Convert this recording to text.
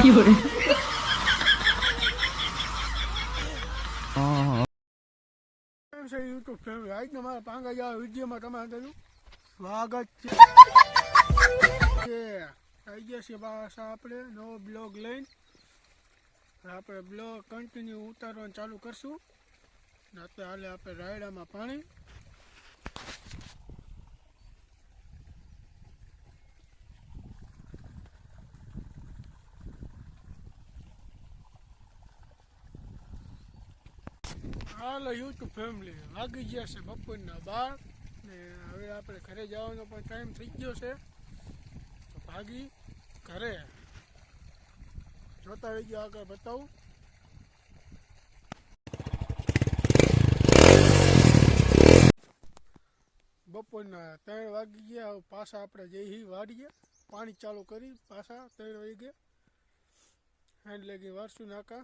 有人。YouTube family આજના મારા પાંગા જેવા વિડીયોમાં તમારું સ્વાગત છે. આવી ગયા છે પાછા આપણે નવો બ્લોગ લઈને. આપણે બ્લોગ કન્ટિન્યુ ઉતારવાનું ચાલુ કરશું. રાતે હાલે આપણે રાયડામાં પાણી. હાલો YouTube ફેમિલી વાગી ગયા છે બપોરના 12 ને હવે આપણે ઘરે જવાનો પણ ટાઈમ થઈ ગયો છે. તો ભાગી ઘરે જોતા રહી ગયો, આગળ બતાવું. બપોરના 3 વાગી ગયા. હવે પાછા આપણે જઈ વાડીએ પાણી ચાલુ કરી. પાછા 3 વાગે હેન્ડ લેગી વારસું નાકા.